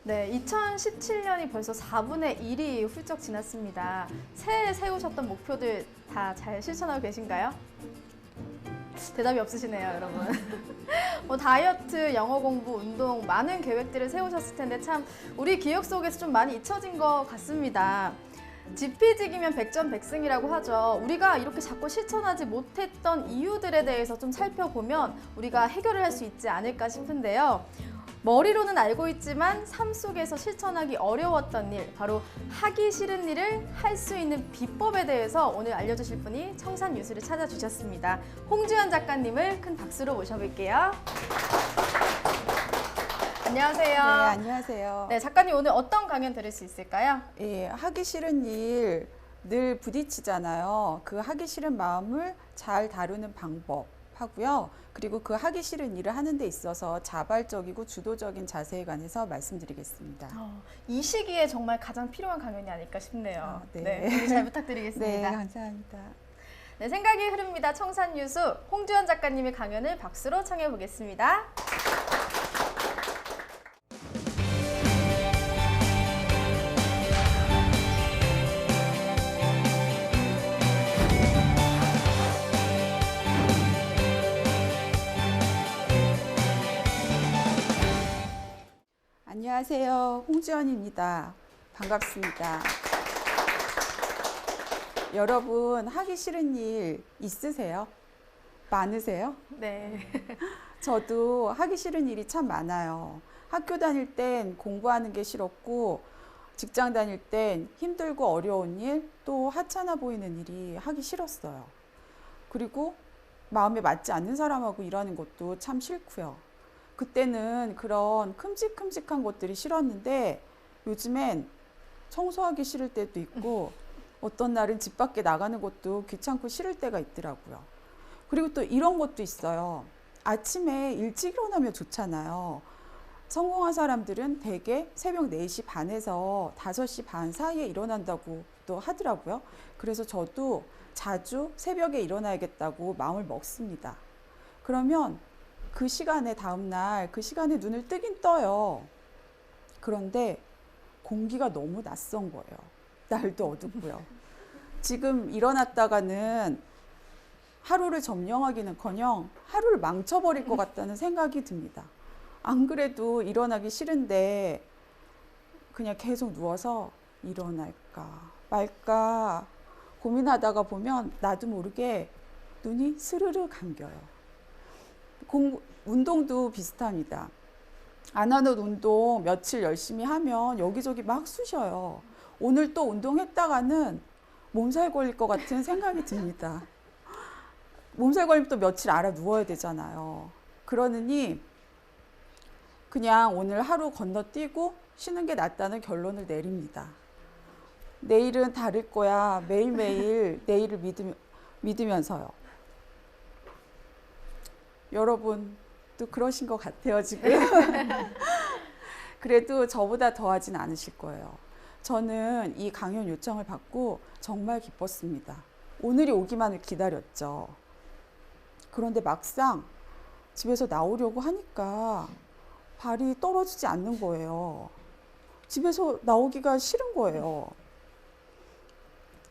네, 2017년이 벌써 4분의 1이 훌쩍 지났습니다. 새해 세우셨던 목표들 다 잘 실천하고 계신가요? 대답이 없으시네요, 여러분. 뭐 다이어트, 영어 공부, 운동 많은 계획들을 세우셨을 텐데 참 우리 기억 속에서 좀 많이 잊혀진 것 같습니다. 지피지기면 백전백승이라고 하죠. 우리가 이렇게 자꾸 실천하지 못했던 이유들에 대해서 좀 살펴보면 우리가 해결을 할 수 있지 않을까 싶은데요. 머리로는 알고 있지만 삶 속에서 실천하기 어려웠던 일, 바로 하기 싫은 일을 할 수 있는 비법에 대해서 오늘 알려주실 분이 청산유수를 찾아주셨습니다. 홍주연 작가님을 큰 박수로 모셔볼게요. 안녕하세요. 네, 안녕하세요. 네, 작가님 오늘 어떤 강연 들을 수 있을까요? 예, 하기 싫은 일 늘 부딪히잖아요. 그 하기 싫은 마음을 잘 다루는 방법 하고요. 그리고 그 하기 싫은 일을 하는 데 있어서 자발적이고 주도적인 자세에 관해서 말씀드리겠습니다. 이 시기에 정말 가장 필요한 강연이 아닐까 싶네요. 네. 네, 잘 부탁드리겠습니다. 네, 감사합니다. 네, 생각이 흐릅니다. 청산유수 홍주연 작가님의 강연을 박수로 청해 보겠습니다. 안녕하세요. 홍지연입니다. 반갑습니다. 여러분, 하기 싫은 일 있으세요? 많으세요? 네. 저도 하기 싫은 일이 참 많아요. 학교 다닐 땐 공부하는 게 싫었고, 직장 다닐 땐 힘들고 어려운 일, 또 하찮아 보이는 일이 하기 싫었어요. 그리고 마음에 맞지 않는 사람하고 일하는 것도 참 싫고요. 그때는 그런 큼직큼직한 것들이 싫었는데 요즘엔 청소하기 싫을 때도 있고 어떤 날은 집 밖에 나가는 것도 귀찮고 싫을 때가 있더라고요. 그리고 또 이런 것도 있어요. 아침에 일찍 일어나면 좋잖아요. 성공한 사람들은 대개 새벽 4시 반에서 5시 반 사이에 일어난다고 또 하더라고요. 그래서 저도 자주 새벽에 일어나야겠다고 마음을 먹습니다. 그러면 그 시간에 다음날 그 시간에 눈을 뜨긴 떠요. 그런데 공기가 너무 낯선 거예요. 날도 어둡고요. 지금 일어났다가는 하루를 점령하기는커녕 하루를 망쳐버릴 것 같다는 생각이 듭니다. 안 그래도 일어나기 싫은데 그냥 계속 누워서 일어날까 말까 고민하다가 보면 나도 모르게 눈이 스르르 감겨요. 운동도 비슷합니다. 안 하는 운동 며칠 열심히 하면 여기저기 막 쑤셔요. 오늘 또 운동했다가는 몸살 걸릴 것 같은 생각이 듭니다. 몸살 걸리면 또 며칠 알아 누워야 되잖아요. 그러느니 그냥 오늘 하루 건너뛰고 쉬는 게 낫다는 결론을 내립니다. 내일은 다를 거야. 매일매일 내일을 믿으면서요. 여러분도 그러신 것 같아요, 지금. 그래도 저보다 더하진 않으실 거예요. 저는 이 강연 요청을 받고 정말 기뻤습니다. 오늘이 오기만을 기다렸죠. 그런데 막상 집에서 나오려고 하니까 발이 떨어지지 않는 거예요. 집에서 나오기가 싫은 거예요.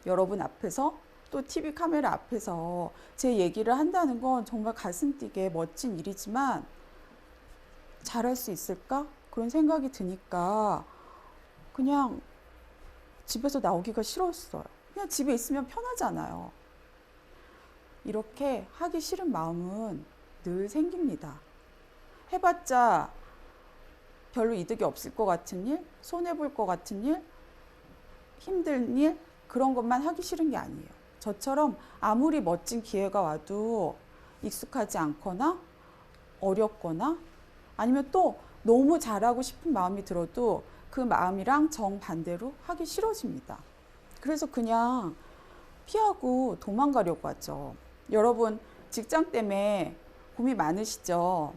여러분 앞에서 또 TV 카메라 앞에서 제 얘기를 한다는 건 정말 가슴 뛰게 멋진 일이지만 잘할 수 있을까? 그런 생각이 드니까 그냥 집에서 나오기가 싫었어요. 그냥 집에 있으면 편하잖아요. 이렇게 하기 싫은 마음은 늘 생깁니다. 해봤자 별로 이득이 없을 것 같은 일, 손해볼 것 같은 일, 힘든 일, 그런 것만 하기 싫은 게 아니에요. 저처럼 아무리 멋진 기회가 와도 익숙하지 않거나 어렵거나 아니면 또 너무 잘하고 싶은 마음이 들어도 그 마음이랑 정반대로 하기 싫어집니다. 그래서 그냥 피하고 도망가려고 하죠. 여러분 직장 때문에 고민 많으시죠?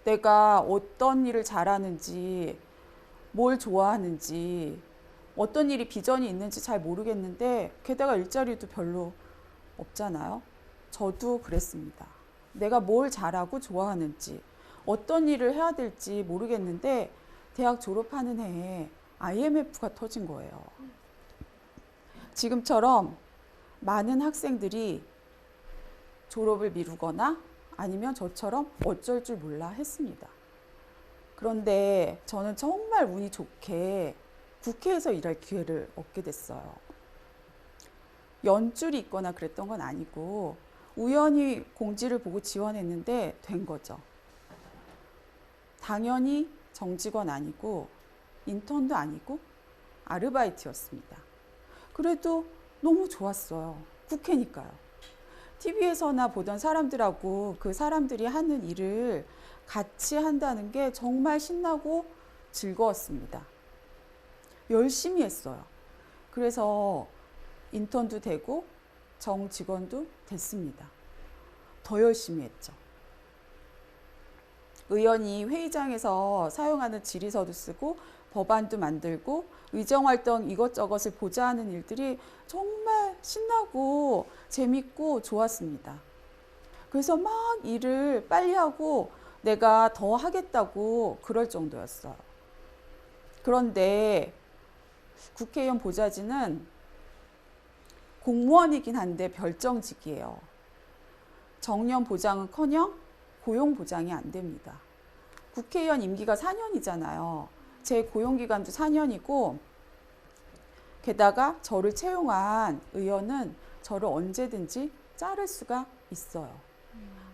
내가 어떤 일을 잘하는지, 뭘 좋아하는지, 어떤 일이 비전이 있는지 잘 모르겠는데 게다가 일자리도 별로 없잖아요. 저도 그랬습니다. 내가 뭘 잘하고 좋아하는지 어떤 일을 해야 될지 모르겠는데 대학 졸업하는 해에 IMF가 터진 거예요. 지금처럼 많은 학생들이 졸업을 미루거나 아니면 저처럼 어쩔 줄 몰라 했습니다. 그런데 저는 정말 운이 좋게 국회에서 일할 기회를 얻게 됐어요. 연줄이 있거나 그랬던 건 아니고 우연히 공지를 보고 지원했는데 된 거죠. 당연히 정직원 아니고 인턴도 아니고 아르바이트였습니다. 그래도 너무 좋았어요. 국회니까요. TV에서나 보던 사람들하고 그 사람들이 하는 일을 같이 한다는 게 정말 신나고 즐거웠습니다. 열심히 했어요. 그래서 인턴도 되고 정직원도 됐습니다. 더 열심히 했죠. 의원이 회의장에서 사용하는 질의서도 쓰고 법안도 만들고 의정활동 이것저것을 보자 하는 일들이 정말 신나고 재밌고 좋았습니다. 그래서 막 일을 빨리 하고 내가 더 하겠다고 그럴 정도였어요. 그런데 국회의원 보좌진은 공무원이긴 한데 별정직이에요. 정년 보장은커녕 고용 보장이 안 됩니다. 국회의원 임기가 4년이잖아요. 제 고용기간도 4년이고 게다가 저를 채용한 의원은 저를 언제든지 자를 수가 있어요.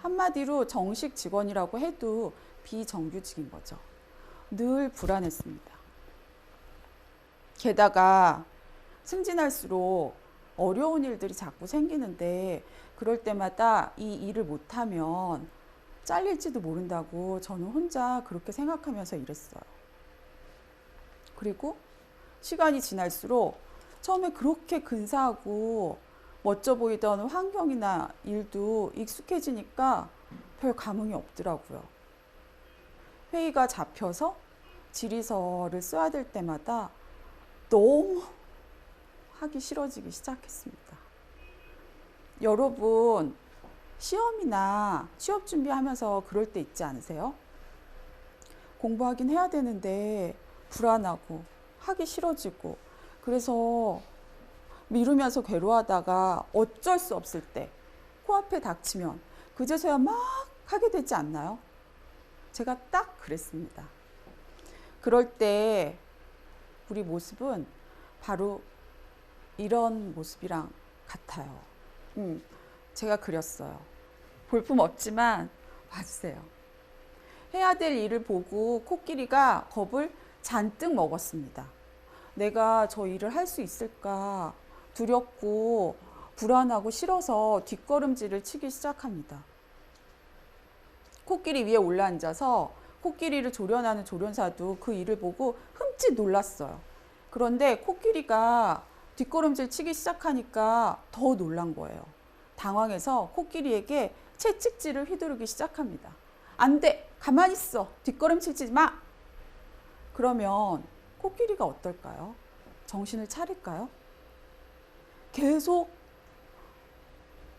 한마디로 정식 직원이라고 해도 비정규직인 거죠. 늘 불안했습니다. 게다가 승진할수록 어려운 일들이 자꾸 생기는데 그럴 때마다 이 일을 못하면 잘릴지도 모른다고 저는 혼자 그렇게 생각하면서 일했어요. 그리고 시간이 지날수록 처음에 그렇게 근사하고 멋져 보이던 환경이나 일도 익숙해지니까 별 감흥이 없더라고요. 회의가 잡혀서 질의서를 써야 될 때마다 너무 하기 싫어지기 시작했습니다. 여러분, 시험이나 취업 준비하면서 그럴 때 있지 않으세요? 공부하긴 해야 되는데 불안하고 하기 싫어지고 그래서 미루면서 괴로워하다가 어쩔 수 없을 때 코앞에 닥치면 그제서야 막 하게 되지 않나요? 제가 딱 그랬습니다. 그럴 때 우리 모습은 바로 이런 모습이랑 같아요. 제가 그렸어요. 볼품 없지만 봐주세요. 해야 될 일을 보고 코끼리가 겁을 잔뜩 먹었습니다. 내가 저 일을 할 수 있을까 두렵고 불안하고 싫어서 뒷걸음질을 치기 시작합니다. 코끼리 위에 올라앉아서 코끼리를 조련하는 조련사도 그 일을 보고 흠칫 놀랐어요. 그런데 코끼리가 뒷걸음질 치기 시작하니까 더 놀란 거예요. 당황해서 코끼리에게 채찍질을 휘두르기 시작합니다. 안 돼! 가만히 있어! 뒷걸음질 치지 마! 그러면 코끼리가 어떨까요? 정신을 차릴까요? 계속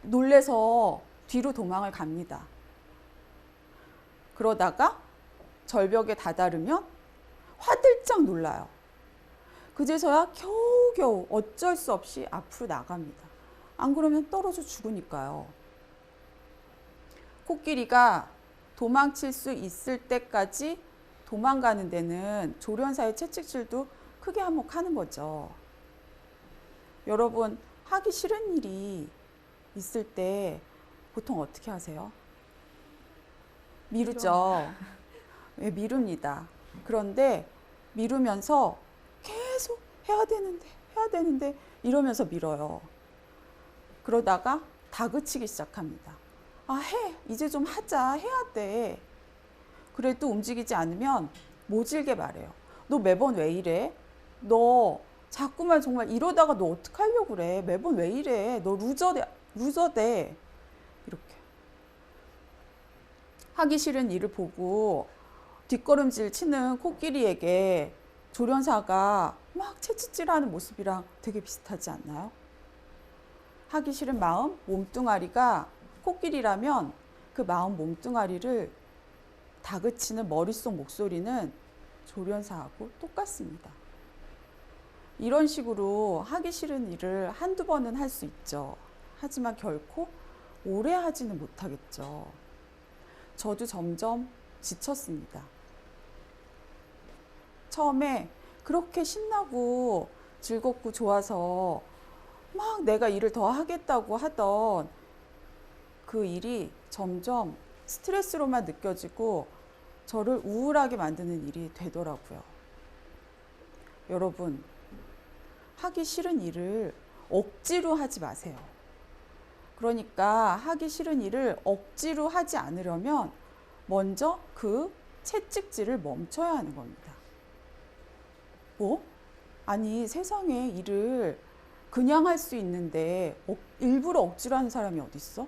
놀래서 뒤로 도망을 갑니다. 그러다가 절벽에 다다르면 화들짝 놀라요. 그제서야 겨우겨우 어쩔 수 없이 앞으로 나갑니다. 안 그러면 떨어져 죽으니까요. 코끼리가 도망칠 수 있을 때까지 도망가는 데는 조련사의 채찍질도 크게 한몫하는 거죠. 여러분, 하기 싫은 일이 있을 때 보통 어떻게 하세요? 미루죠. 네, 미룹니다. 그런데 미루면서 계속 해야 되는데 이러면서 미뤄요. 그러다가 다그치기 시작합니다. 아, 이제 좀 하자. 해야 돼. 그래도 움직이지 않으면 모질게 말해요. 너 매번 왜 이래? 너 자꾸만 정말 이러다가 너 어떡하려고 그래? 매번 왜 이래? 너 루저돼. 이렇게. 하기 싫은 일을 보고 뒷걸음질 치는 코끼리에게 조련사가 막 채찍질하는 모습이랑 되게 비슷하지 않나요? 하기 싫은 마음, 몸뚱아리가 코끼리라면 그 마음 몸뚱아리를 다그치는 머릿속 목소리는 조련사하고 똑같습니다. 이런 식으로 하기 싫은 일을 한두 번은 할 수 있죠. 하지만 결코 오래 하지는 못하겠죠. 저도 점점 지쳤습니다. 처음에 그렇게 신나고 즐겁고 좋아서 막 내가 일을 더 하겠다고 하던 그 일이 점점 스트레스로만 느껴지고 저를 우울하게 만드는 일이 되더라고요. 여러분, 하기 싫은 일을 억지로 하지 마세요. 그러니까 하기 싫은 일을 억지로 하지 않으려면 먼저 그 채찍질을 멈춰야 하는 겁니다. 뭐? 아니, 세상에 일을 그냥 할 수 있는데 일부러 억지로 하는 사람이 어디 있어?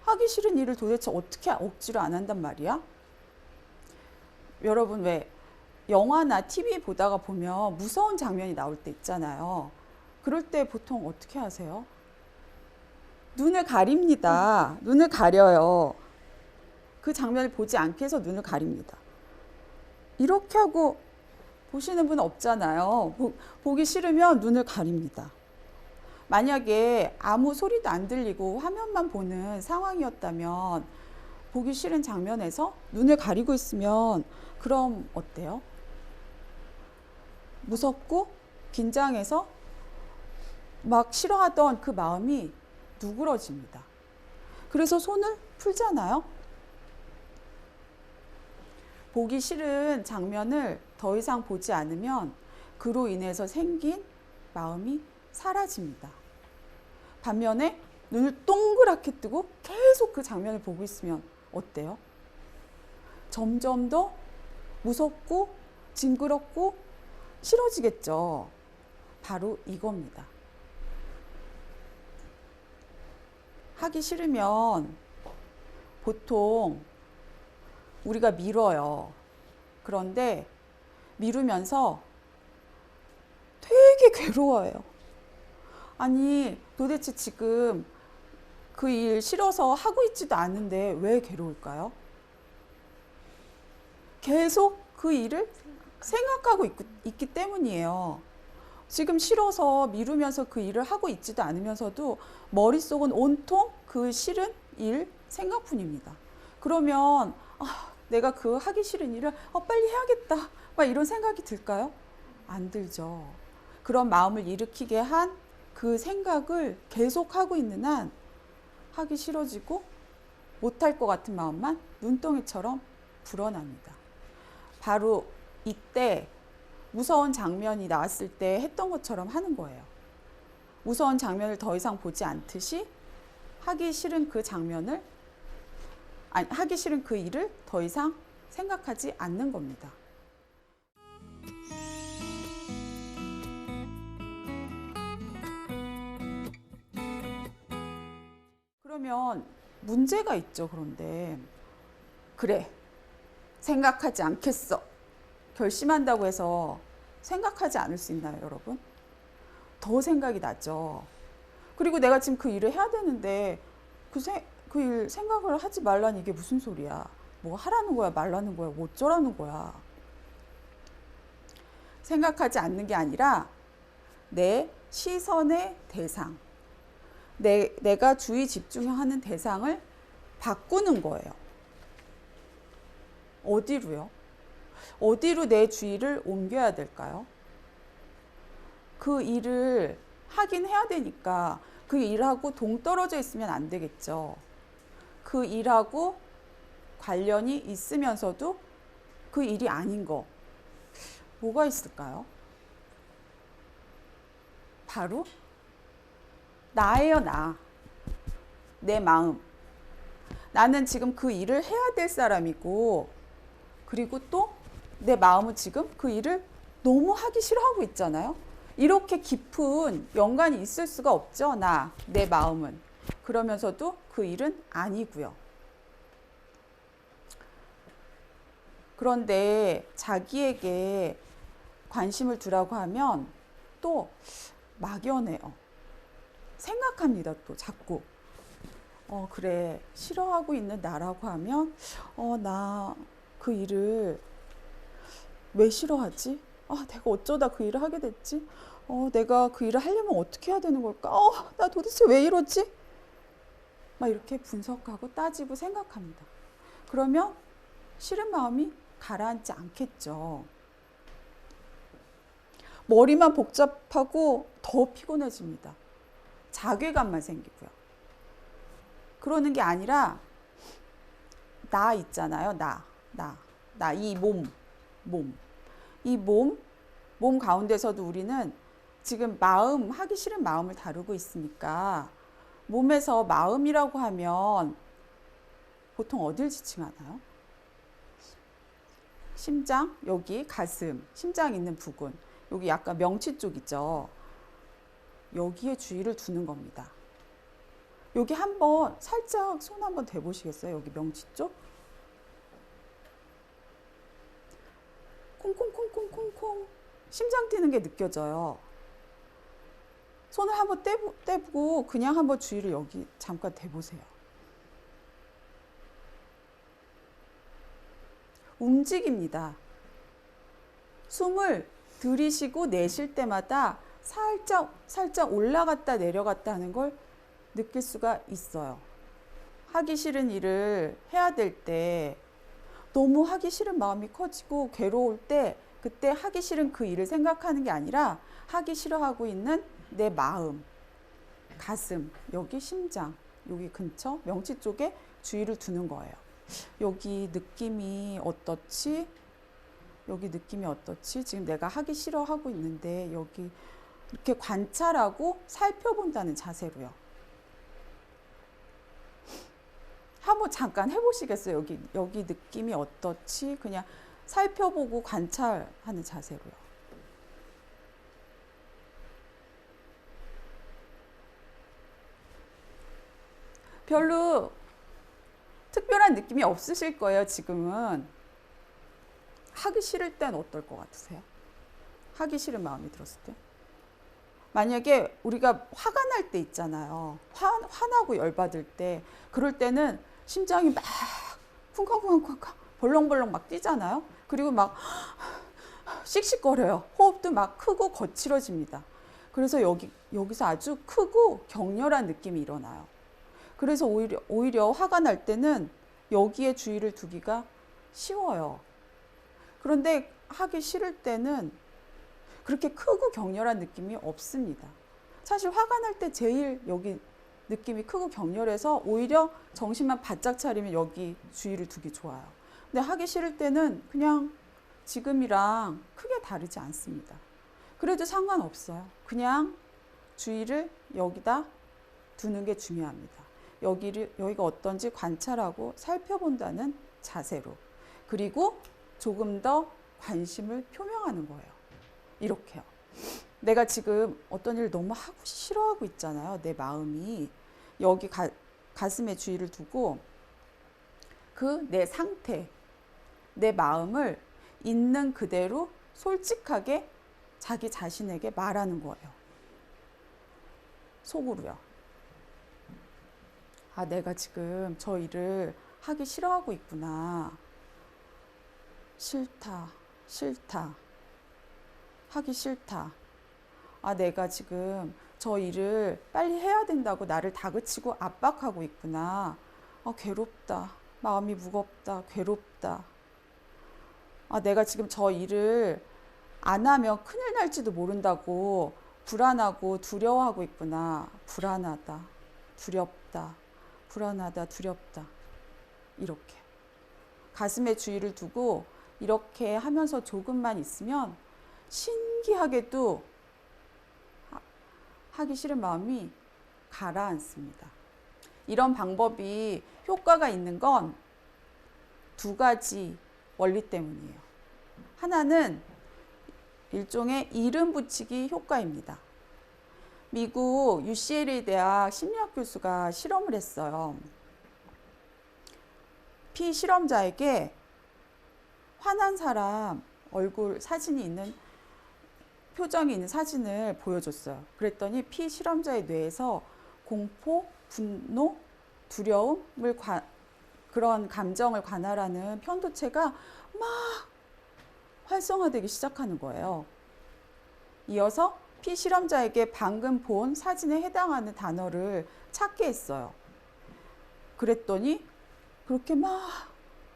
하기 싫은 일을 도대체 어떻게 억지로 안 한단 말이야? 여러분, 왜 영화나 TV 보다가 보면 무서운 장면이 나올 때 있잖아요. 그럴 때 보통 어떻게 하세요? 눈을 가립니다. 눈을 가려요. 그 장면을 보지 않게 해서 눈을 가립니다. 이렇게 하고 보시는 분은 없잖아요. 보기 싫으면 눈을 가립니다. 만약에 아무 소리도 안 들리고 화면만 보는 상황이었다면 보기 싫은 장면에서 눈을 가리고 있으면 그럼 어때요? 무섭고 긴장해서 막 싫어하던 그 마음이 누그러집니다. 그래서 손을 풀잖아요. 보기 싫은 장면을 더 이상 보지 않으면 그로 인해서 생긴 마음이 사라집니다. 반면에 눈을 동그랗게 뜨고 계속 그 장면을 보고 있으면 어때요? 점점 더 무섭고 징그럽고 싫어지겠죠. 바로 이겁니다. 하기 싫으면 보통 우리가 미뤄요. 그런데 미루면서 되게 괴로워해요. 아니, 도대체 지금 그 일 싫어서 하고 있지도 않은데 왜 괴로울까요? 계속 그 일을 생각하고 있기 때문이에요. 지금 싫어서 미루면서 그 일을 하고 있지도 않으면서도 머릿속은 온통 그 싫은 일 생각뿐입니다. 그러면 내가 그 하기 싫은 일을 빨리 해야겠다 막 이런 생각이 들까요? 안 들죠. 그런 마음을 일으키게 한 그 생각을 계속하고 있는 한 하기 싫어지고 못할 것 같은 마음만 눈덩이처럼 불어납니다. 바로 이때 무서운 장면이 나왔을 때 했던 것처럼 하는 거예요. 무서운 장면을 더 이상 보지 않듯이 하기 싫은 그 장면을, 아니, 하기 싫은 그 일을 더 이상 생각하지 않는 겁니다. 그러면 문제가 있죠. 그런데 그래, 생각하지 않겠어. 결심한다고 해서 생각하지 않을 수 있나요, 여러분? 더 생각이 나죠. 그리고 내가 지금 그 일을 해야 되는데 그 일 생각을 하지 말라니 이게 무슨 소리야. 뭐 하라는 거야, 말라는 거야, 뭐 어쩌라는 거야. 생각하지 않는 게 아니라 내 시선의 대상, 내가 주의 집중하는 대상을 바꾸는 거예요. 어디로요? 어디로 내 주의를 옮겨야 될까요? 그 일을 하긴 해야 되니까 그 일하고 동떨어져 있으면 안 되겠죠. 그 일하고 관련이 있으면서도 그 일이 아닌 거 뭐가 있을까요? 바로 나예요, 나. 내 마음. 나는 지금 그 일을 해야 될 사람이고, 그리고 또 내 마음은 지금 그 일을 너무 하기 싫어하고 있잖아요. 이렇게 깊은 연관이 있을 수가 없죠, 내 마음은. 그러면서도 그 일은 아니고요. 그런데 자기에게 관심을 두라고 하면 또 막연해요. 생각합니다, 또 자꾸. 그래, 싫어하고 있는 나라고 하면, 나 그 일을 왜 싫어하지? 아, 내가 어쩌다 그 일을 하게 됐지? 내가 그 일을 하려면 어떻게 해야 되는 걸까? 나 도대체 왜 이러지? 막 이렇게 분석하고 따지고 생각합니다. 그러면 싫은 마음이 가라앉지 않겠죠. 머리만 복잡하고 더 피곤해집니다. 자괴감만 생기고요. 그러는 게 아니라 나 있잖아요. 나 이 몸. 이 몸 가운데서도 우리는 지금 마음, 하기 싫은 마음을 다루고 있으니까 몸에서 마음이라고 하면 보통 어딜 지칭하나요? 심장, 여기 가슴, 심장 있는 부분, 여기 약간 명치 쪽 있죠. 여기에 주의를 두는 겁니다. 여기 한번 살짝 손 한번 대보시겠어요? 여기 명치 쪽. 콩콩콩콩콩콩 심장 뛰는 게 느껴져요. 손을 한번 떼보고 그냥 한번 주의를 여기 잠깐 대보세요. 움직입니다. 숨을 들이쉬고 내쉴 때마다 살짝 올라갔다 내려갔다 하는 걸 느낄 수가 있어요. 하기 싫은 일을 해야 될 때 너무 하기 싫은 마음이 커지고 괴로울 때 그때 하기 싫은 그 일을 생각하는 게 아니라 하기 싫어하고 있는 내 마음, 가슴, 여기 심장, 여기 근처 명치 쪽에 주의를 두는 거예요. 여기 느낌이 어떻지? 여기 느낌이 어떻지? 지금 내가 하기 싫어하고 있는데 여기 이렇게 관찰하고 살펴본다는 자세로요. 한번 잠깐 해보시겠어요? 여기 느낌이 어떻지? 그냥 살펴보고 관찰하는 자세로요. 별로 특별한 느낌이 없으실 거예요, 지금은. 하기 싫을 땐 어떨 것 같으세요? 하기 싫은 마음이 들었을 때? 만약에 우리가 화가 날 때 있잖아요. 화나고 열받을 때. 그럴 때는 심장이 막 쿵쾅쿵쾅쿵쾅 벌렁벌렁 막 뛰잖아요. 그리고 막 씩씩거려요. 호흡도 막 크고 거칠어집니다. 그래서 여기서 아주 크고 격렬한 느낌이 일어나요. 그래서 오히려 화가 날 때는 여기에 주의를 두기가 쉬워요. 그런데 하기 싫을 때는 그렇게 크고 격렬한 느낌이 없습니다. 사실 화가 날 때 제일 여기 느낌이 크고 격렬해서 오히려 정신만 바짝 차리면 여기 주의를 두기 좋아요. 근데 하기 싫을 때는 그냥 지금이랑 크게 다르지 않습니다. 그래도 상관없어요. 그냥 주의를 여기다 두는 게 중요합니다. 여기가 어떤지 관찰하고 살펴본다는 자세로. 그리고 조금 더 관심을 표명하는 거예요. 이렇게요. 내가 지금 어떤 일을 너무 하고 싫어하고 있잖아요. 내 마음이. 여기 가슴에 주의를 두고 그 내 상태, 내 마음을 있는 그대로 솔직하게 자기 자신에게 말하는 거예요. 속으로요. 아, 내가 지금 저 일을 하기 싫어하고 있구나. 싫다. 하기 싫다. 아, 내가 지금 저 일을 빨리 해야 된다고 나를 다그치고 압박하고 있구나. 아, 괴롭다. 마음이 무겁다. 괴롭다. 아, 내가 지금 저 일을 안 하면 큰일 날지도 모른다고 불안하고 두려워하고 있구나. 불안하다. 두렵다. 불안하다. 두렵다. 이렇게. 가슴에 주의를 두고 이렇게 하면서 조금만 있으면 신기하게도 하기 싫은 마음이 가라앉습니다. 이런 방법이 효과가 있는 건 두 가지 원리 때문이에요. 하나는 일종의 이름 붙이기 효과입니다. 미국 UCLA 대학 심리학 교수가 실험을 했어요. 피실험자에게 화난 사람 얼굴 사진이 있는 표정이 있는 사진을 보여줬어요. 그랬더니 피실험자의 뇌에서 공포, 분노, 두려움을 그런 감정을 관할하는 편도체가 막 활성화되기 시작하는 거예요. 이어서 피실험자에게 방금 본 사진에 해당하는 단어를 찾게 했어요. 그랬더니 그렇게 막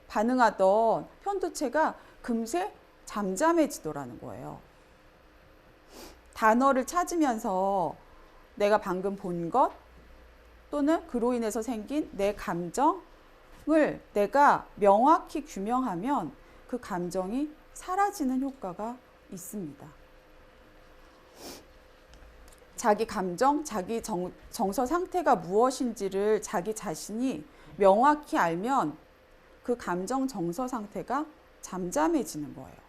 반응하던 편도체가 금세 잠잠해지더라는 거예요. 단어를 찾으면서 내가 방금 본 것 또는 그로 인해서 생긴 내 감정을 내가 명확히 규명하면 그 감정이 사라지는 효과가 있습니다. 자기 감정, 자기 정서 상태가 무엇인지를 자기 자신이 명확히 알면 그 감정, 정서 상태가 잠잠해지는 거예요.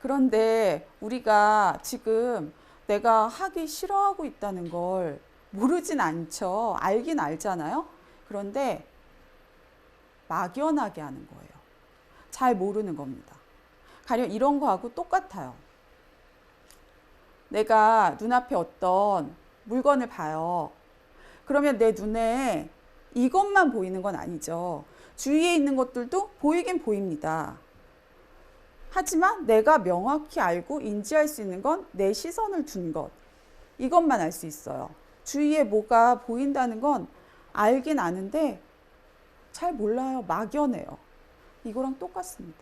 그런데 우리가 지금 내가 하기 싫어하고 있다는 걸 모르진 않죠. 알긴 알잖아요. 그런데 막연하게 하는 거예요. 잘 모르는 겁니다. 가령 이런 거하고 똑같아요. 내가 눈앞에 어떤 물건을 봐요. 그러면 내 눈에 이것만 보이는 건 아니죠. 주위에 있는 것들도 보이긴 보입니다. 하지만 내가 명확히 알고 인지할 수 있는 건 내 시선을 둔 것. 이것만 알 수 있어요. 주위에 뭐가 보인다는 건 알긴 아는데 잘 몰라요. 막연해요. 이거랑 똑같습니다.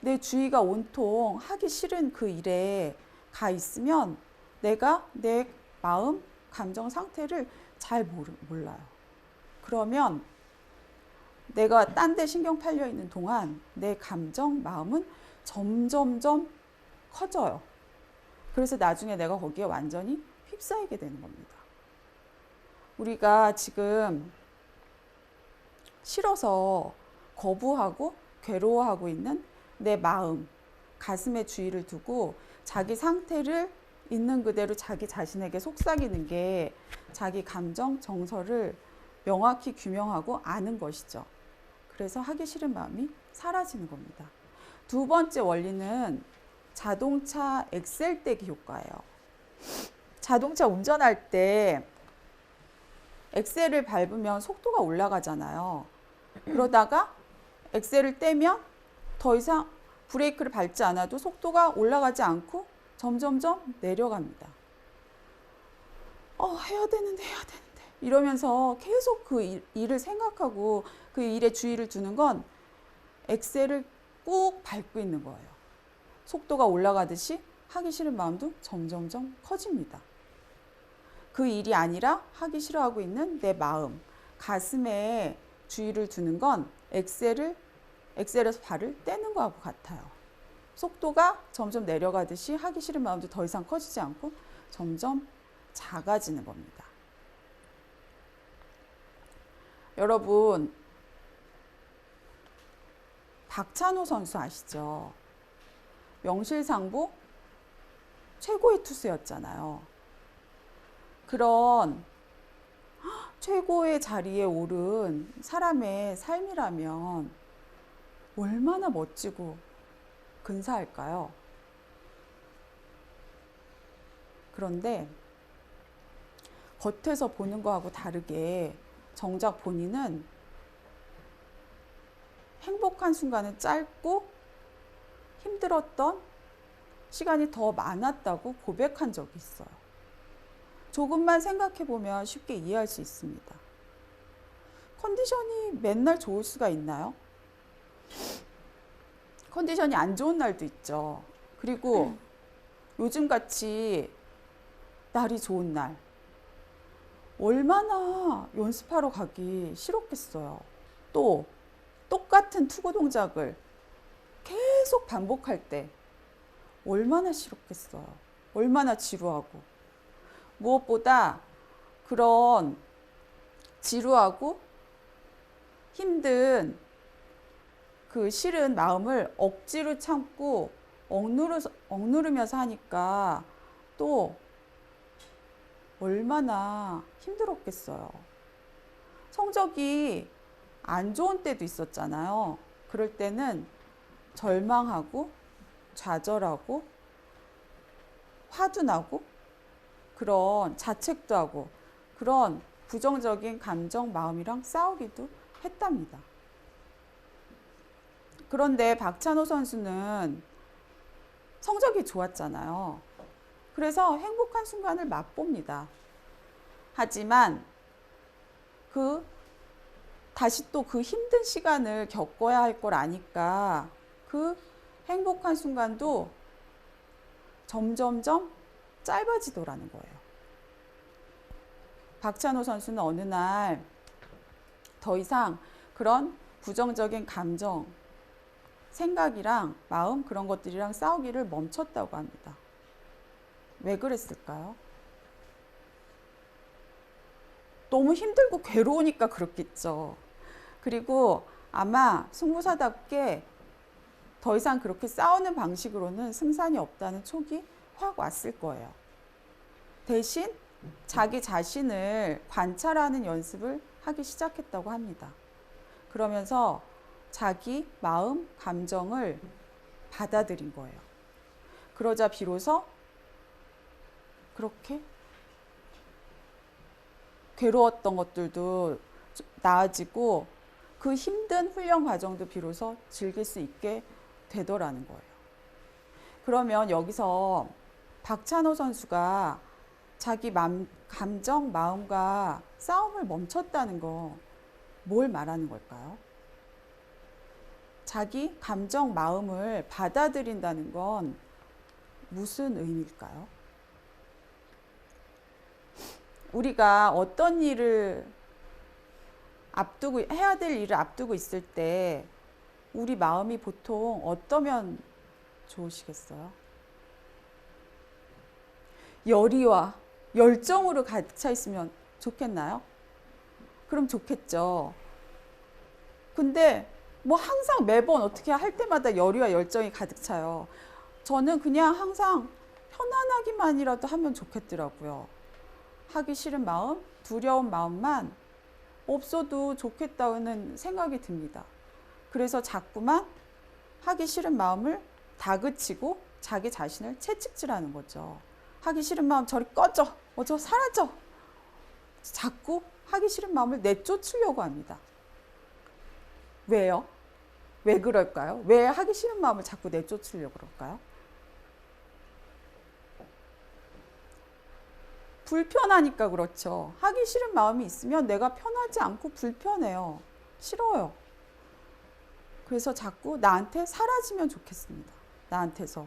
내 주의가 온통 하기 싫은 그 일에 가 있으면 내가 내 마음, 감정 상태를 잘 몰라요. 그러면 내가 딴 데 신경 팔려 있는 동안 내 감정, 마음은 점점점 커져요. 그래서 나중에 내가 거기에 완전히 휩싸이게 되는 겁니다. 우리가 지금 싫어서 거부하고 괴로워하고 있는 내 마음, 가슴에 주의를 두고 자기 상태를 있는 그대로 자기 자신에게 속삭이는 게 자기 감정, 정서를 명확히 규명하고 아는 것이죠. 그래서 하기 싫은 마음이 사라지는 겁니다. 두 번째 원리는 자동차 엑셀 떼기 효과예요. 자동차 운전할 때 엑셀을 밟으면 속도가 올라가잖아요. 그러다가 엑셀을 떼면 더 이상 브레이크를 밟지 않아도 속도가 올라가지 않고 점점점 내려갑니다. 해야 되는데 이러면서 계속 그 일을 생각하고 그 일에 주의를 두는 건 엑셀을 꾹 밟고 있는 거예요. 속도가 올라가듯이 하기 싫은 마음도 점점점 커집니다. 그 일이 아니라 하기 싫어하고 있는 내 마음, 가슴에 주의를 두는 건 엑셀에서 발을 떼는 거하고 같아요. 속도가 점점 내려가듯이 하기 싫은 마음도 더 이상 커지지 않고 점점 작아지는 겁니다. 여러분, 박찬호 선수 아시죠? 명실상부 최고의 투수였잖아요. 그런 최고의 자리에 오른 사람의 삶이라면 얼마나 멋지고 근사할까요? 그런데 겉에서 보는 거하고 다르게 정작 본인은 행복한 순간은 짧고 힘들었던 시간이 더 많았다고 고백한 적이 있어요. 조금만 생각해 보면 쉽게 이해할 수 있습니다. 컨디션이 맨날 좋을 수가 있나요? 컨디션이 안 좋은 날도 있죠. 그리고 요즘같이 날이 좋은 날 얼마나 연습하러 가기 싫었겠어요. 또 똑같은 투구 동작을 계속 반복할 때 얼마나 싫었겠어요. 얼마나 지루하고. 무엇보다 그런 지루하고 힘든 그 싫은 마음을 억지로 참고 억누르면서 하니까 또 얼마나 힘들었겠어요. 성적이 안 좋은 때도 있었잖아요. 그럴 때는 절망하고 좌절하고 화도 나고 그런 자책도 하고 그런 부정적인 감정, 마음이랑 싸우기도 했답니다. 그런데 박찬호 선수는 성적이 좋았잖아요. 그래서 행복한 순간을 맛봅니다. 하지만 다시 또 그 힘든 시간을 겪어야 할 걸 아니까 그 행복한 순간도 점점점 짧아지더라는 거예요. 박찬호 선수는 어느 날 더 이상 그런 부정적인 감정, 생각이랑 마음 그런 것들이랑 싸우기를 멈췄다고 합니다. 왜 그랬을까요? 너무 힘들고 괴로우니까 그렇겠죠. 그리고 아마 승부사답게 더 이상 그렇게 싸우는 방식으로는 승산이 없다는 촉이 확 왔을 거예요. 대신 자기 자신을 관찰하는 연습을 하기 시작했다고 합니다. 그러면서 자기 마음, 감정을 받아들인 거예요. 그러자 비로소 그렇게 괴로웠던 것들도 나아지고 그 힘든 훈련 과정도 비로소 즐길 수 있게 되더라는 거예요. 그러면 여기서 박찬호 선수가 자기 감정, 마음과 싸움을 멈췄다는 거 뭘 말하는 걸까요? 자기 감정, 마음을 받아들인다는 건 무슨 의미일까요? 우리가 어떤 일을 해야 될 일을 앞두고 있을 때 우리 마음이 보통 어떠면 좋으시겠어요? 열의와 열정으로 가득 차 있으면 좋겠나요? 그럼 좋겠죠. 근데 뭐 항상 매번 어떻게 할 때마다 열의와 열정이 가득 차요. 저는 그냥 항상 편안하기만이라도 하면 좋겠더라고요. 하기 싫은 마음, 두려운 마음만 없어도 좋겠다는 생각이 듭니다. 그래서 자꾸만 하기 싫은 마음을 다그치고 자기 자신을 채찍질하는 거죠. 하기 싫은 마음 저리 꺼져, 어저 사라져. 자꾸 하기 싫은 마음을 내쫓으려고 합니다. 왜요? 왜 그럴까요? 왜 하기 싫은 마음을 자꾸 내쫓으려고 그럴까요? 불편하니까 그렇죠. 하기 싫은 마음이 있으면 내가 편하지 않고 불편해요. 싫어요. 그래서 자꾸 나한테 사라지면 좋겠습니다. 나한테서.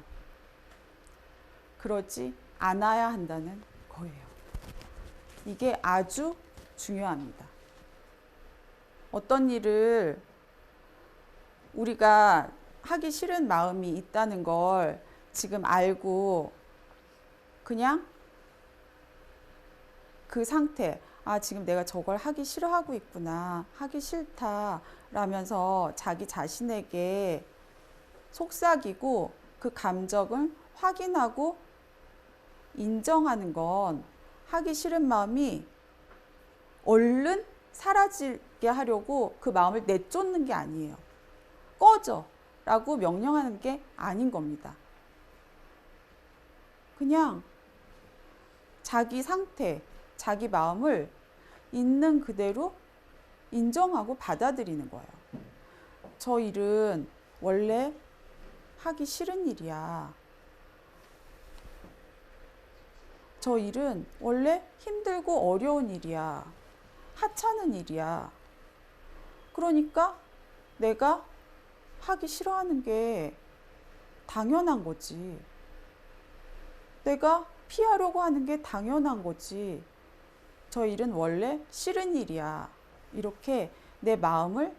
그러지 않아야 한다는 거예요. 이게 아주 중요합니다. 어떤 일을 우리가 하기 싫은 마음이 있다는 걸 지금 알고 그냥 그 상태, 지금 내가 저걸 하기 싫어하고 있구나, 하기 싫다 라면서 자기 자신에게 속삭이고 그 감정을 확인하고 인정하는 건 하기 싫은 마음이 얼른 사라지게 하려고 그 마음을 내쫓는 게 아니에요. 꺼져 라고 명령하는 게 아닌 겁니다. 그냥 자기 상태, 자기 마음을 있는 그대로 인정하고 받아들이는 거예요. 저 일은 원래 하기 싫은 일이야. 저 일은 원래 힘들고 어려운 일이야. 하찮은 일이야. 그러니까 내가 하기 싫어하는 게 당연한 거지. 내가 피하려고 하는 게 당연한 거지. 저 일은 원래 싫은 일이야. 이렇게 내 마음을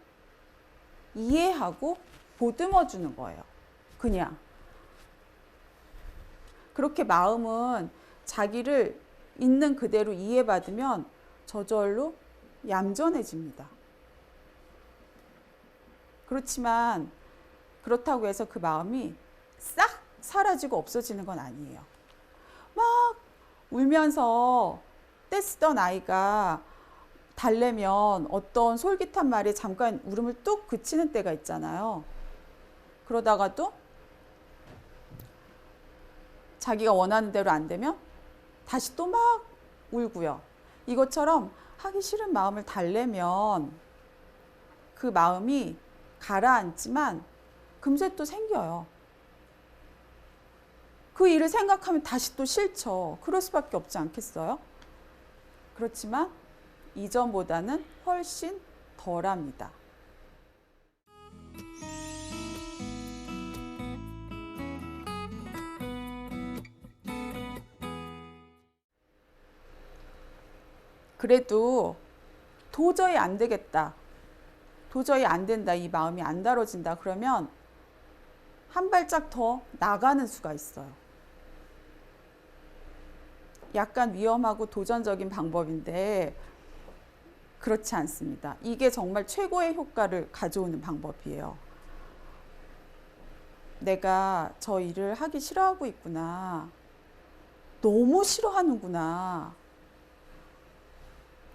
이해하고 보듬어 주는 거예요. 그냥. 그렇게 마음은 자기를 있는 그대로 이해받으면 저절로 얌전해집니다. 그렇지만 그렇다고 해서 그 마음이 싹 사라지고 없어지는 건 아니에요. 막 울면서 떼쓰던 아이가 달래면 어떤 솔깃한 말에 잠깐 울음을 뚝 그치는 때가 있잖아요. 그러다가도 자기가 원하는 대로 안 되면 다시 또 막 울고요. 이것처럼 하기 싫은 마음을 달래면 그 마음이 가라앉지만 금세 또 생겨요. 그 일을 생각하면 다시 또 싫죠. 그럴 수밖에 없지 않겠어요? 그렇지만 이전보다는 훨씬 덜합니다. 그래도 도저히 안 되겠다. 도저히 안 된다. 이 마음이 안 다뤄진다. 그러면 한 발짝 더 나가는 수가 있어요. 약간 위험하고 도전적인 방법인데 그렇지 않습니다. 이게 정말 최고의 효과를 가져오는 방법이에요. 내가 저 일을 하기 싫어하고 있구나. 너무 싫어하는구나.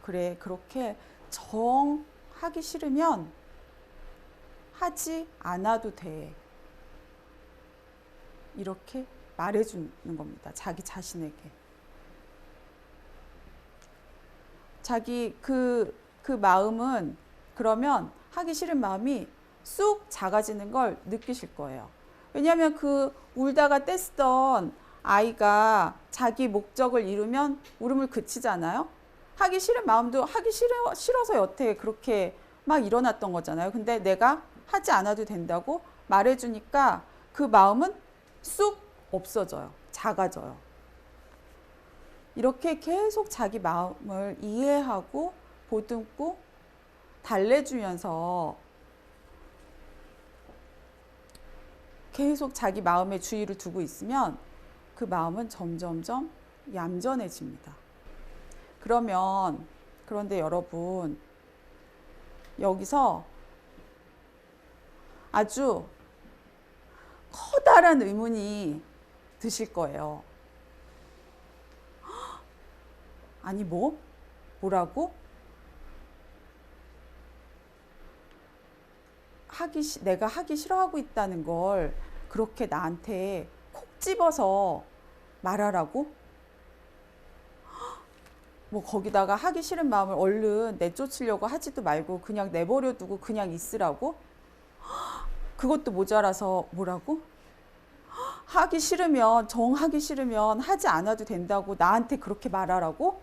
그래, 그렇게 정 하기 싫으면 하지 않아도 돼. 이렇게 말해주는 겁니다. 자기 자신에게. 자기 그 마음은 그러면 하기 싫은 마음이 쑥 작아지는 걸 느끼실 거예요. 왜냐하면 그 울다가 뗐던 아이가 자기 목적을 이루면 울음을 그치잖아요. 하기 싫은 마음도 하기 싫어서 여태 그렇게 막 일어났던 거잖아요. 근데 내가 하지 않아도 된다고 말해주니까 그 마음은 쑥 없어져요. 작아져요. 이렇게 계속 자기 마음을 이해하고 보듬고 달래주면서 계속 자기 마음에 주의를 두고 있으면 그 마음은 점점점 얌전해집니다. 그런데 여러분, 여기서 아주 커다란 의문이 드실 거예요. 아니, 뭐라고? 내가 하기 싫어하고 있다는 걸 그렇게 나한테 콕 집어서 말하라고? 거기다가 하기 싫은 마음을 얼른 내쫓으려고 하지도 말고 그냥 내버려 두고 그냥 있으라고? 그것도 모자라서 뭐라고? 정하기 싫으면 하지 않아도 된다고 나한테 그렇게 말하라고?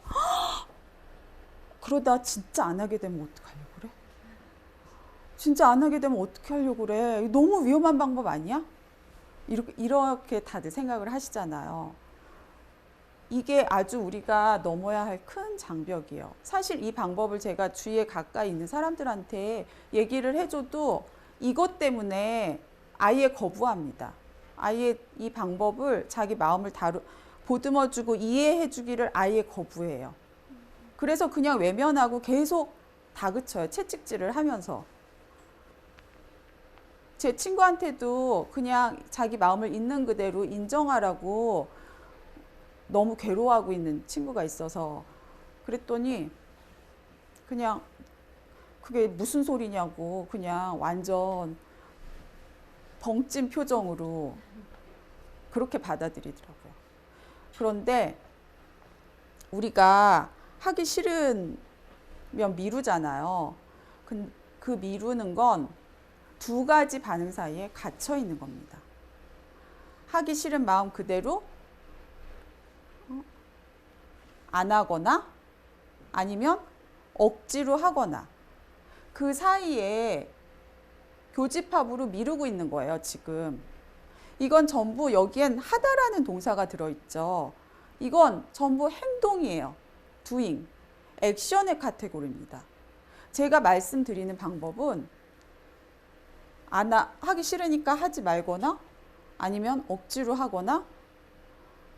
그러다 진짜 안 하게 되면 어떡하려고 그래? 진짜 안 하게 되면 어떻게 하려고 그래? 너무 위험한 방법 아니야? 이렇게 다들 생각을 하시잖아요. 이게 아주 우리가 넘어야 할 큰 장벽이에요. 사실 이 방법을 제가 주위에 가까이 있는 사람들한테 얘기를 해줘도 이것 때문에 아예 거부합니다. 아예 이 방법을 자기 마음을 보듬어주고 이해해주기를 아예 거부해요. 그래서 그냥 외면하고 계속 다그쳐요. 채찍질을 하면서. 제 친구한테도 그냥 자기 마음을 있는 그대로 인정하라고 너무 괴로워하고 있는 친구가 있어서 그랬더니 그냥 그게 무슨 소리냐고 그냥 완전 벙찐 표정으로 그렇게 받아들이더라고요. 그런데 우리가 하기 싫으면 미루잖아요. 그 미루는 건 두 가지 반응 사이에 갇혀 있는 겁니다. 하기 싫은 마음 그대로 안 하거나 아니면 억지로 하거나 그 사이에 교집합으로 미루고 있는 거예요, 지금. 이건 전부 여기엔 하다라는 동사가 들어있죠. 이건 전부 행동이에요. doing, 액션의 카테고리입니다. 제가 말씀드리는 방법은 하기 싫으니까 하지 말거나 아니면 억지로 하거나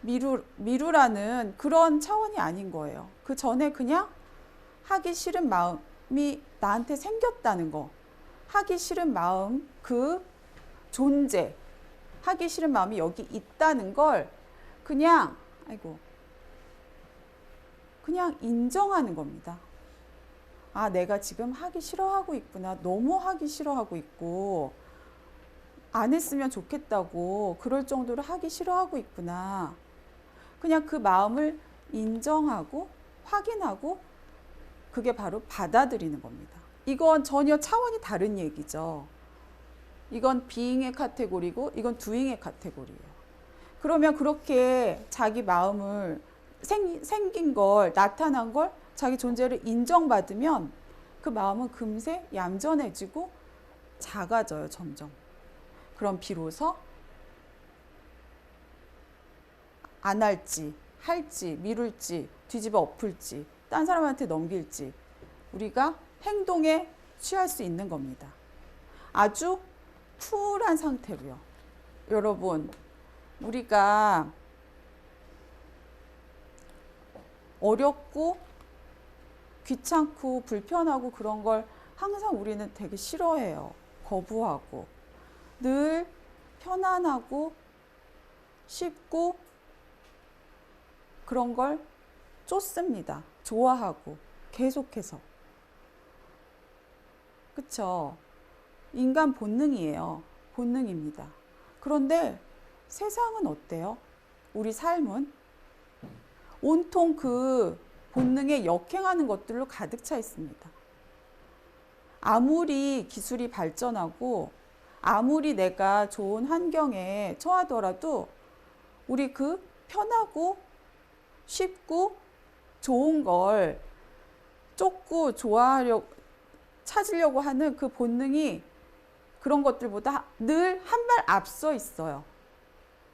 미루라는 그런 차원이 아닌 거예요. 그 전에 그냥 하기 싫은 마음이 나한테 생겼다는 거. 하기 싫은 마음, 그 존재. 하기 싫은 마음이 여기 있다는 걸 그냥 인정하는 겁니다. 아, 내가 지금 하기 싫어하고 있구나. 너무 하기 싫어하고 있고 안 했으면 좋겠다고 그럴 정도로 하기 싫어하고 있구나. 그냥 그 마음을 인정하고 확인하고 그게 바로 받아들이는 겁니다. 이건 전혀 차원이 다른 얘기죠. 이건 being의 카테고리고 이건 doing의 카테고리예요. 그러면 그렇게 자기 마음을 생긴 걸, 나타난 걸, 자기 존재를 인정받으면 그 마음은 금세 얌전해지고 작아져요, 점점. 그럼 비로소 안 할지, 할지, 미룰지, 뒤집어 엎을지, 딴 사람한테 넘길지 우리가 행동에 취할 수 있는 겁니다. 아주 쿨한 상태로요. 여러분, 우리가 어렵고 귀찮고 불편하고 그런 걸 항상 우리는 되게 싫어해요. 거부하고. 늘 편안하고 쉽고 그런 걸 쫓습니다. 좋아하고 계속해서. 그쵸? 인간 본능이에요. 본능입니다. 그런데 세상은 어때요? 우리 삶은 온통 그 본능에 역행하는 것들로 가득 차 있습니다. 아무리 기술이 발전하고 아무리 내가 좋은 환경에 처하더라도 우리 그 편하고 쉽고 좋은 걸 쫓고 찾으려고 하는 그 본능이 그런 것들보다 늘 한 발 앞서 있어요.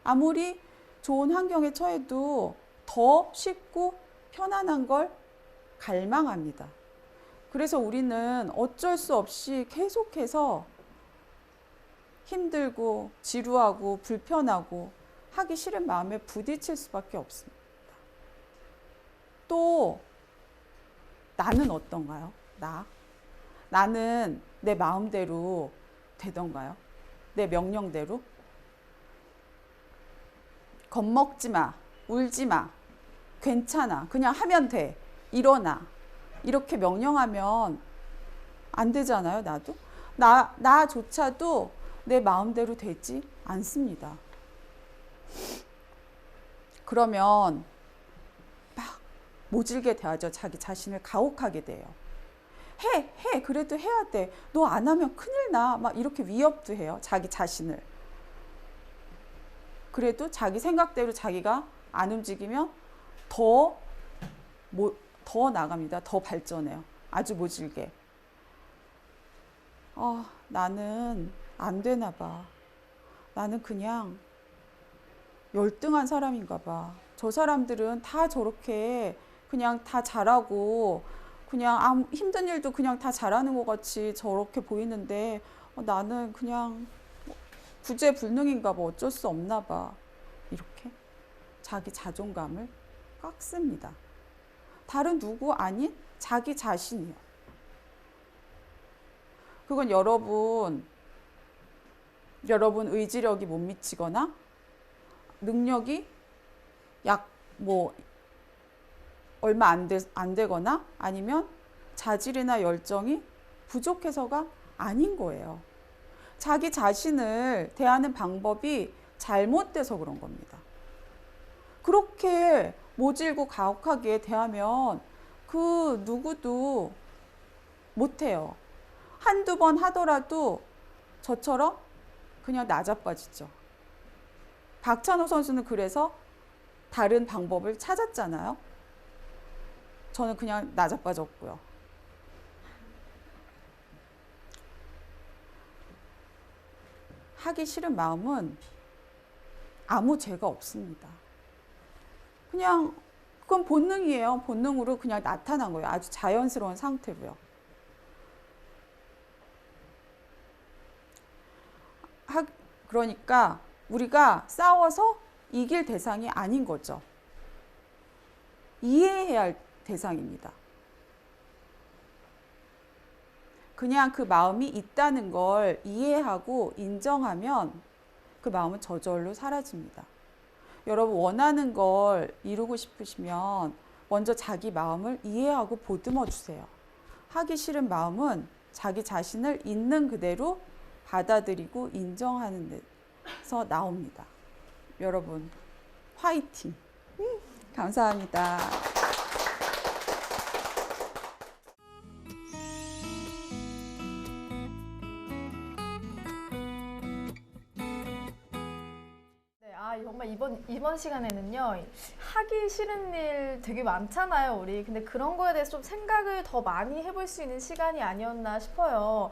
아무리 좋은 환경에 처해도 더 쉽고 편안한 걸 갈망합니다. 그래서 우리는 어쩔 수 없이 계속해서 힘들고 지루하고 불편하고 하기 싫은 마음에 부딪힐 수밖에 없습니다. 또 나는 어떤가요? 나는 내 마음대로 되던가요? 내 명령대로? 겁먹지 마, 울지 마, 괜찮아, 그냥 하면 돼, 일어나 이렇게 명령하면 안 되잖아요. 나조차도 내 마음대로 되지 않습니다. 그러면 막 모질게 대하죠. 자기 자신을 가혹하게 돼요. 그래도 해야 돼. 너 안 하면 큰일 나. 막 이렇게 위협도 해요. 자기 자신을. 그래도 자기 생각대로 자기가 안 움직이면 더 나갑니다. 더 발전해요. 아주 모질게. 나는 안 되나 봐. 나는 그냥 열등한 사람인가 봐. 저 사람들은 다 저렇게 그냥 다 잘하고 그냥 힘든 일도 그냥 다 잘하는 것 같이 저렇게 보이는데 나는 그냥 구제불능인가 봐. 어쩔 수 없나 봐. 이렇게 자기 자존감을 깎습니다. 다른 누구 아닌 자기 자신이요. 그건 여러분 의지력이 못 미치거나 능력이 얼마 안 되거나 아니면 자질이나 열정이 부족해서가 아닌 거예요. 자기 자신을 대하는 방법이 잘못돼서 그런 겁니다. 그렇게 모질고 가혹하게 대하면 그 누구도 못해요. 한두 번 하더라도 저처럼 그냥 나자빠지죠. 박찬호 선수는 그래서 다른 방법을 찾았잖아요. 저는 그냥 나자빠졌고요. 하기 싫은 마음은 아무 죄가 없습니다. 그냥 그건 본능이에요. 본능으로 그냥 나타난 거예요. 아주 자연스러운 상태고요. 그러니까 우리가 싸워서 이길 대상이 아닌 거죠. 이해해야 할 대상입니다. 그냥 그 마음이 있다는 걸 이해하고 인정하면 그 마음은 저절로 사라집니다. 여러분 원하는 걸 이루고 싶으시면 먼저 자기 마음을 이해하고 보듬어 주세요. 하기 싫은 마음은 자기 자신을 있는 그대로 받아들이고 인정하는 데서 나옵니다. 여러분 화이팅! 감사합니다. 이번 시간에는요, 하기 싫은 일 되게 많잖아요, 우리. 근데 그런 거에 대해서 좀 생각을 더 많이 해볼 수 있는 시간이 아니었나 싶어요.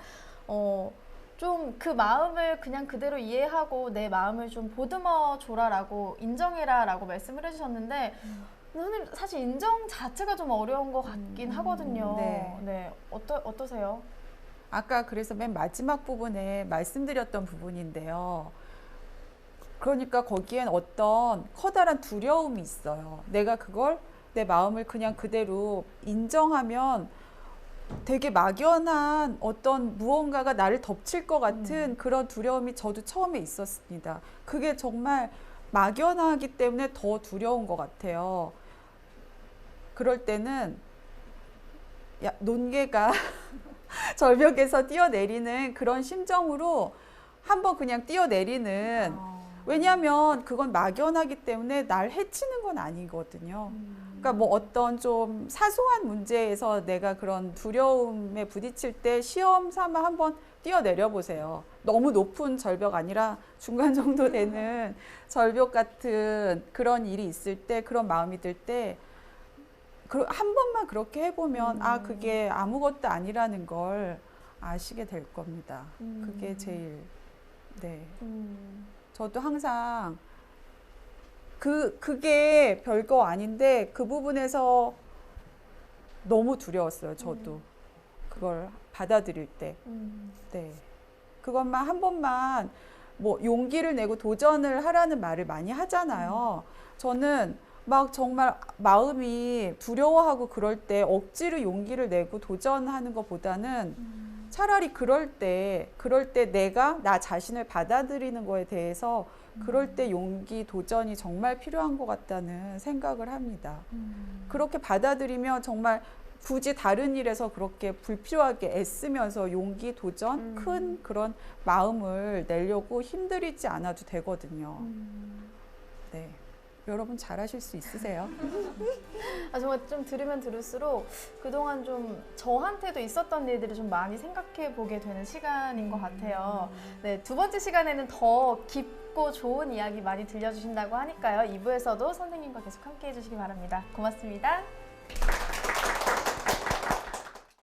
좀 그 마음을 그냥 그대로 이해하고 내 마음을 좀 보듬어 줘라라고 인정해라라고 말씀을 해주셨는데, 선생님 사실 인정 자체가 좀 어려운 것 같긴 하거든요. 네. 네, 어떠세요? 아까 그래서 맨 마지막 부분에 말씀드렸던 부분인데요. 그러니까 거기엔 어떤 커다란 두려움이 있어요. 내가 그걸 내 마음을 그냥 그대로 인정하면 되게 막연한 어떤 무언가가 나를 덮칠 것 같은 그런 두려움이 저도 처음에 있었습니다. 그게 정말 막연하기 때문에 더 두려운 것 같아요. 그럴 때는 논개가 절벽에서 뛰어내리는 그런 심정으로 한번 그냥 뛰어내리는, 왜냐하면 그건 막연하기 때문에 날 해치는 건 아니거든요. 그러니까 뭐 어떤 좀 사소한 문제에서 내가 그런 두려움에 부딪힐 때 시험 삼아 한번 뛰어내려 보세요. 너무 높은 절벽 아니라 중간 정도 되는 절벽 같은 그런 일이 있을 때, 그런 마음이 들 때 한 번만 그렇게 해보면 그게 아무것도 아니라는 걸 아시게 될 겁니다. 그게 제일, 네. 저도 항상 그게 별거 아닌데 그 부분에서 너무 두려웠어요. 저도 그걸 받아들일 때. 네. 그것만 한 번만 뭐 용기를 내고 도전을 하라는 말을 많이 하잖아요. 저는 막 정말 마음이 두려워하고 그럴 때 억지로 용기를 내고 도전하는 것보다는 차라리 그럴 때 내가 나 자신을 받아들이는 거에 대해서 그럴 때 용기, 도전이 정말 필요한 것 같다는 생각을 합니다. 그렇게 받아들이면 정말 굳이 다른 일에서 그렇게 불필요하게 애쓰면서 용기, 도전, 큰 그런 마음을 내려고 힘들이지 않아도 되거든요. 네. 여러분 잘하실 수 있으세요? 정말 좀 들으면 들을수록 그동안 좀 저한테도 있었던 일들을 좀 많이 생각해 보게 되는 시간인 것 같아요. 네, 두 번째 시간에는 더 깊고 좋은 이야기 많이 들려주신다고 하니까요. 2부에서도 선생님과 계속 함께 해주시기 바랍니다. 고맙습니다.